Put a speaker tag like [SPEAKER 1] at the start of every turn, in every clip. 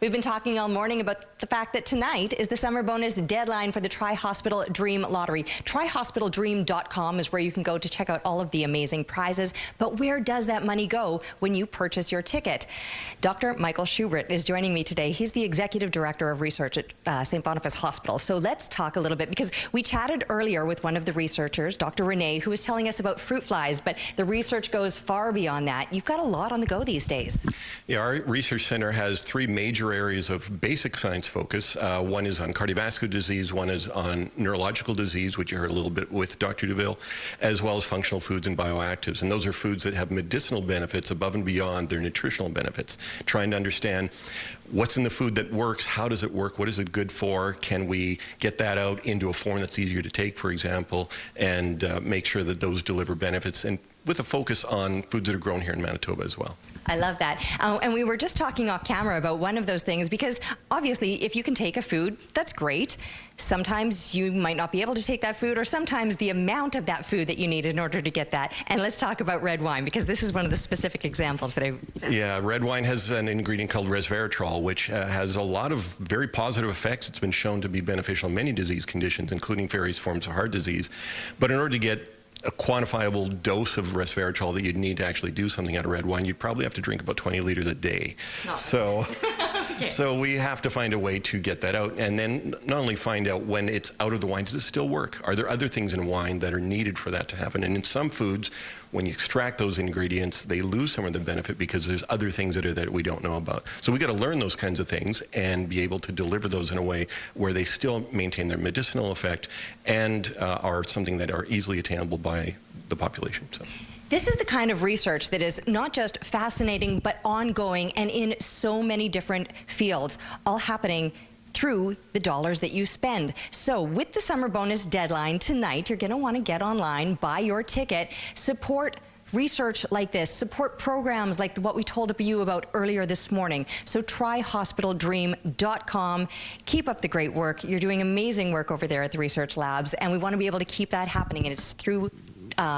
[SPEAKER 1] We've been talking all morning about the fact that tonight is the summer bonus deadline for the Tri-Hospital Dream Lottery. TriHospitalDream.com is where you can go to check out all of the amazing prizes. But where does that money go when you purchase your ticket? Dr. Michael Czubryt is joining me today. He's the Executive Director of Research at St. Boniface Hospital. So let's talk a little bit, because we chatted earlier with one of the researchers, Dr. Renee, who was telling us about fruit flies, but the research goes far beyond that. You've got a lot on the go these days.
[SPEAKER 2] Yeah, our research center has three major areas of basic science focus. One is on cardiovascular disease, one is on neurological disease, which you heard a little bit with Dr. DeVille, as well as functional foods and bioactives. And those are foods that have medicinal benefits above and beyond their nutritional benefits. Trying to understand what's in the food that works, how does it work, what is it good for, can we get that out into a form that's easier to take, for example, and make sure that those deliver benefits, and with a focus on foods that are grown here in Manitoba as well.
[SPEAKER 1] I love that. And we were just talking off camera about one of those things, because obviously if you can take a food, that's great. Sometimes you might not be able to take that food, or sometimes the amount of that food that you need in order to get that. And let's talk about red wine, because this is one of the specific examples that
[SPEAKER 2] Yeah, red wine has an ingredient called resveratrol, which has a lot of very positive effects. It's been shown to be beneficial in many disease conditions, including various forms of heart disease. But in order to get a quantifiable dose of resveratrol that you'd need to actually do something out of red wine, you'd probably have to drink about 20 liters a day. Okay. So we have to find a way to get that out, and then not only find out when it's out of the wine, does it still work? Are there other things in wine that are needed for that to happen? And in some foods, when you extract those ingredients, they lose some of the benefit because there's other things that are that we don't know about. So we got to learn those kinds of things and be able to deliver those in a way where they still maintain their medicinal effect and are something that are easily attainable by the population. So.
[SPEAKER 1] This is the kind of research that is not just fascinating, but ongoing and in so many different fields, all happening through the dollars that you spend. So with the summer bonus deadline tonight, you're gonna wanna get online, buy your ticket, support research like this, support programs like what we told you about earlier this morning. So TriHospitalDream.com. Keep up the great work. You're doing amazing work over there at the research labs, and we wanna be able to keep that happening, and it's through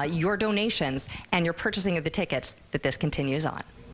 [SPEAKER 1] your donations and your purchasing of the tickets that this continues on.